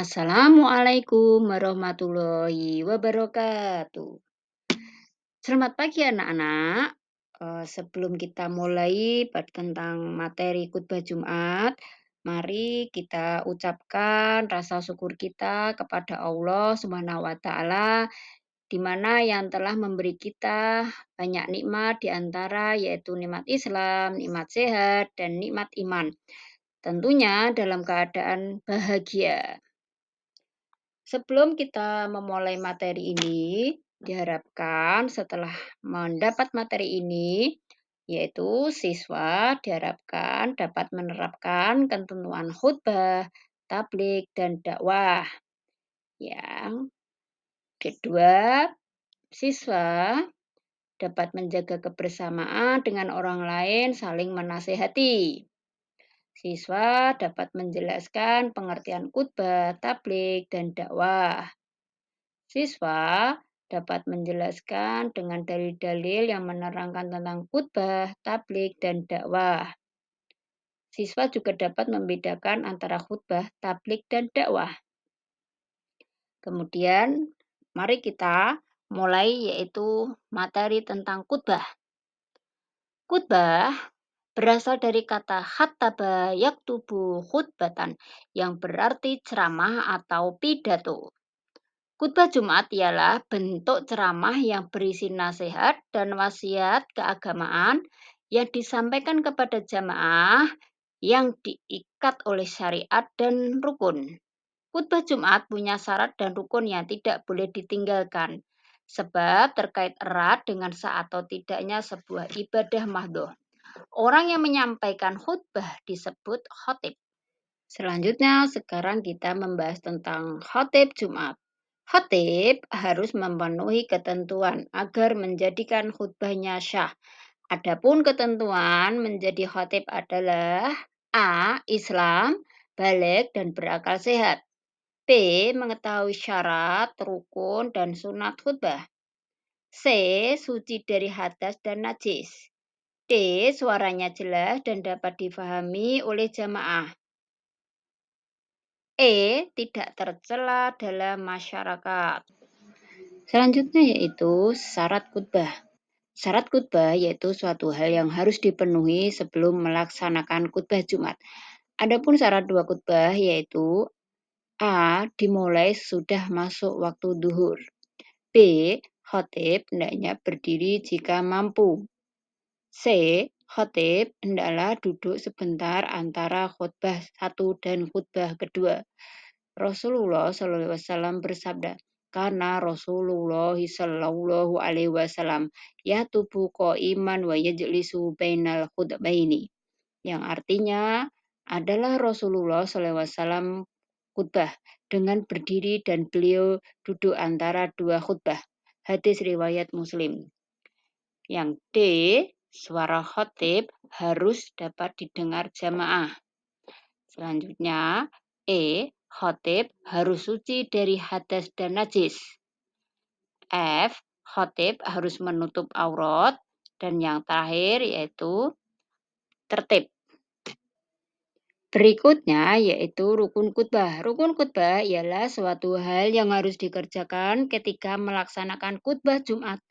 Assalamualaikum warahmatullahi wabarakatuh. Selamat pagi anak-anak. Sebelum kita mulai tentang materi khutbah Jumat, mari kita ucapkan rasa syukur kita kepada Allah Subhanahu wa taala di mana yang telah memberi kita banyak nikmat di antara yaitu nikmat Islam, nikmat sehat dan nikmat iman. Tentunya dalam keadaan bahagia. Sebelum kita memulai materi ini, diharapkan setelah mendapat materi ini, yaitu siswa diharapkan dapat menerapkan ketentuan khutbah, tabligh, dan dakwah. Yang kedua, siswa dapat menjaga kebersamaan dengan orang lain, saling menasehati. Siswa dapat menjelaskan pengertian khutbah, tabligh, dan dakwah. Siswa dapat menjelaskan dengan dalil-dalil yang menerangkan tentang khutbah, tabligh, dan dakwah. Siswa juga dapat membedakan antara khutbah, tabligh, dan dakwah. Kemudian, mari kita mulai yaitu materi tentang khutbah. Khutbah berasal dari kata khattaba yaktubu khutbatan yang berarti ceramah atau pidato. Khutbah Jumat ialah bentuk ceramah yang berisi nasihat dan wasiat keagamaan yang disampaikan kepada jamaah yang diikat oleh syariat dan rukun. Khutbah Jumat punya syarat dan rukun yang tidak boleh ditinggalkan, sebab terkait erat dengan sah atau tidaknya sebuah ibadah mahdhah. Orang yang menyampaikan khutbah disebut khatib. Selanjutnya, sekarang kita membahas tentang khatib Jumat. Khatib harus memenuhi ketentuan agar menjadikan khutbahnya syah. Adapun ketentuan menjadi khatib adalah A. Islam, baligh dan berakal sehat. B. Mengetahui syarat, rukun, dan sunat khutbah. C. Suci dari hadas dan najis. D. Suaranya jelas dan dapat difahami oleh jamaah. E. Tidak tercela dalam masyarakat. Selanjutnya yaitu syarat khutbah. Syarat khutbah yaitu suatu hal yang harus dipenuhi sebelum melaksanakan khutbah Jumat. Adapun syarat dua khutbah yaitu A. Dimulai sudah masuk waktu duhur. B. Khatib hendaknya berdiri jika mampu. C. Khatib hendaklah duduk sebentar antara khutbah satu dan khutbah kedua. Rasulullah SAW bersabda, karena Rasulullah SAW yatubu qa'iman wa yajlisu bainal khutbaini. Yang artinya adalah Rasulullah SAW khutbah dengan berdiri dan beliau duduk antara dua khutbah. Hadis riwayat Muslim. Yang D, suara khatib harus dapat didengar jamaah. Selanjutnya, E, khatib harus suci dari hadas dan najis. F, khatib harus menutup aurat. Dan yang terakhir yaitu tertib. Berikutnya yaitu rukun khutbah. Rukun khutbah ialah suatu hal yang harus dikerjakan ketika melaksanakan khutbah Jumat.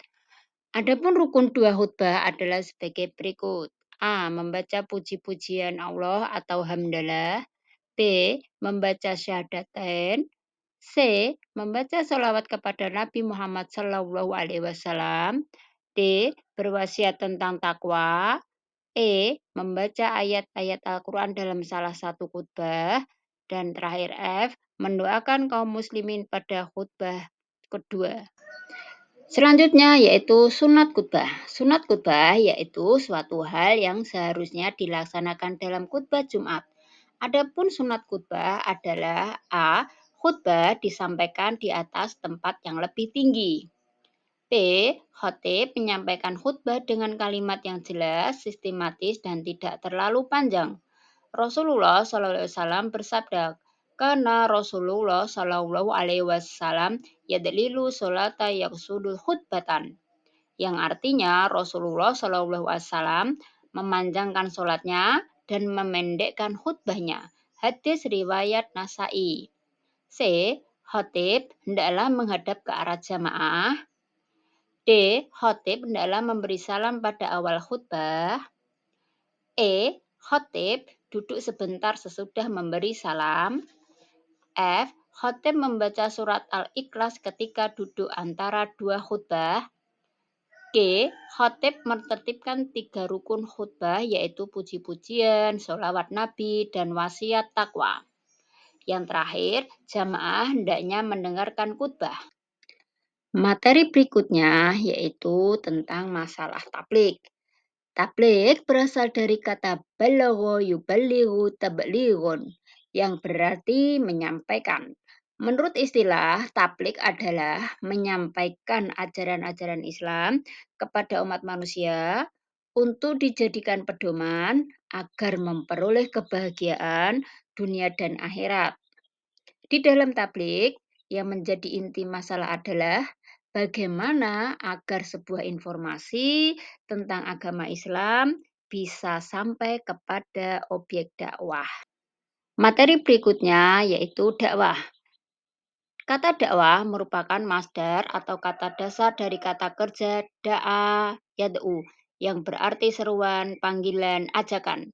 Adapun rukun dua khutbah adalah sebagai berikut. A. Membaca puji-pujian Allah atau hamdalah. B. Membaca syahadatain. C. Membaca sholawat kepada Nabi Muhammad SAW. D. Berwasiat tentang takwa. E. Membaca ayat-ayat Al-Quran dalam salah satu khutbah. Dan terakhir F. Mendoakan kaum muslimin pada khutbah kedua. Selanjutnya yaitu sunat khutbah. Sunat khutbah yaitu suatu hal yang seharusnya dilaksanakan dalam khutbah Jumat. Adapun sunat khutbah adalah A. Khutbah disampaikan di atas tempat yang lebih tinggi. B. Khatib menyampaikan khutbah dengan kalimat yang jelas, sistematis, dan tidak terlalu panjang. Rasulullah SAW bersabda, karena Rasulullah SAW yadlilu sholata yaksudul khutbatan. Yang artinya Rasulullah SAW memanjangkan sholatnya dan memendekkan khutbahnya. Hadis riwayat Nasai. C. Khotib hendaklah menghadap ke arah jamaah. D. Khotib hendaklah memberi salam pada awal khutbah. E. Khotib duduk sebentar sesudah memberi salam. F. Khotib membaca surat Al-Ikhlas ketika duduk antara dua khutbah. G. Khotib menertibkan 3 rukun khutbah yaitu puji-pujian, sholawat Nabi, dan wasiat takwa. Yang terakhir, jamaah hendaknya mendengarkan khutbah. Materi berikutnya yaitu tentang masalah tabligh. Tabligh berasal dari kata balagha yuballighu tablighun yang berarti menyampaikan. Menurut istilah, tabligh adalah menyampaikan ajaran-ajaran Islam kepada umat manusia untuk dijadikan pedoman agar memperoleh kebahagiaan dunia dan akhirat. Di dalam tabligh, yang menjadi inti masalah adalah bagaimana agar sebuah informasi tentang agama Islam bisa sampai kepada objek dakwah. Materi berikutnya yaitu dakwah. Kata dakwah merupakan masdar atau kata dasar dari kata kerja da'a yad'u yang berarti seruan, panggilan, ajakan.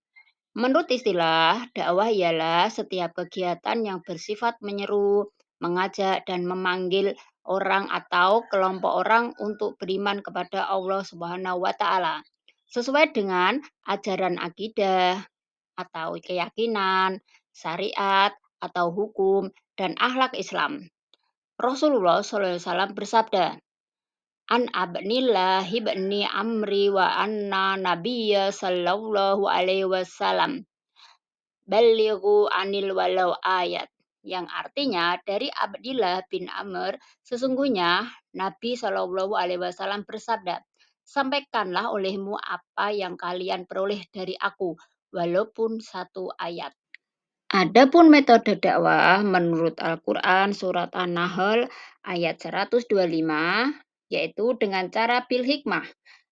Menurut istilah, dakwah ialah setiap kegiatan yang bersifat menyeru, mengajak, dan memanggil orang atau kelompok orang untuk beriman kepada Allah Subhanahu wa Ta'ala sesuai dengan ajaran akidah atau keyakinan, syariat atau hukum, dan akhlak Islam. Rasulullah SAW bersabda, An abnillah ibni amri wa anna nabiyya sallallahu alaihi wasallam balighu anil walau ayat, yang artinya dari Abdillah bin Amr, sesungguhnya Nabi Shallallahu Alaihi Wasallam bersabda, sampaikanlah olehmu apa yang kalian peroleh dari aku, walaupun satu ayat. Adapun metode dakwah menurut Al-Quran surat An-Nahl ayat 125 yaitu dengan cara bil hikmah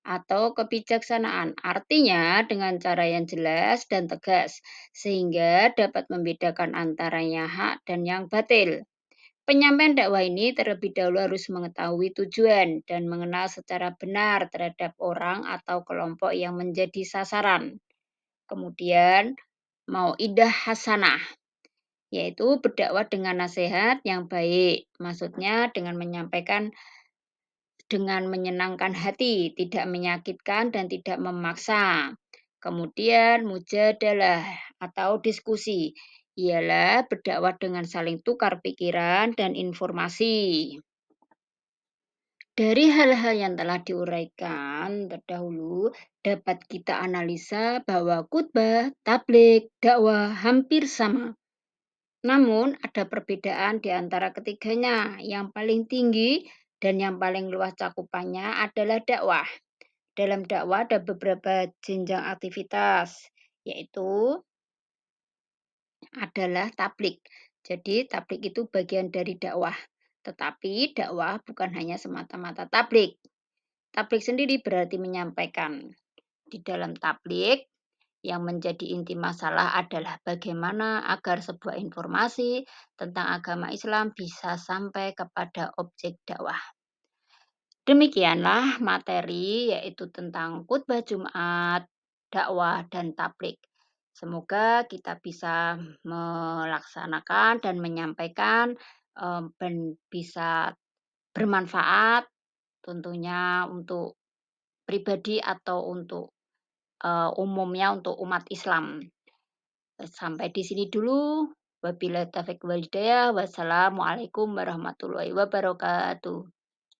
atau kebijaksanaan. Artinya dengan cara yang jelas dan tegas sehingga dapat membedakan antaranya hak dan yang batil. Penyampaian dakwah ini terlebih dahulu harus mengetahui tujuan dan mengenal secara benar terhadap orang atau kelompok yang menjadi sasaran. Kemudian mau idah hasanah, yaitu berdakwah dengan nasihat yang baik. Maksudnya dengan menyampaikan dengan menyenangkan hati, tidak menyakitkan dan tidak memaksa. Kemudian mujadalah atau diskusi, ialah berdakwah dengan saling tukar pikiran dan informasi. Dari hal-hal yang telah diuraikan terdahulu, dapat kita analisa bahwa khutbah, tabligh, dakwah hampir sama. Namun ada perbedaan di antara ketiganya. Yang paling tinggi dan yang paling luas cakupannya adalah dakwah. Dalam dakwah ada beberapa jenjang aktivitas, yaitu adalah tabligh. Jadi tabligh itu bagian dari dakwah. Tetapi dakwah bukan hanya semata-mata tabligh. Tabligh sendiri berarti menyampaikan. Di dalam tabligh yang menjadi inti masalah adalah bagaimana agar sebuah informasi tentang agama Islam bisa sampai kepada objek dakwah. Demikianlah materi yaitu tentang khutbah Jumat, dakwah, dan tabligh. Semoga kita bisa melaksanakan dan menyampaikan dan bisa bermanfaat tentunya untuk pribadi atau untuk umumnya untuk umat Islam. Sampai di sini dulu. Wabillahi taufiq wal hidayah. Wassalamualaikum warahmatullahi wabarakatuh.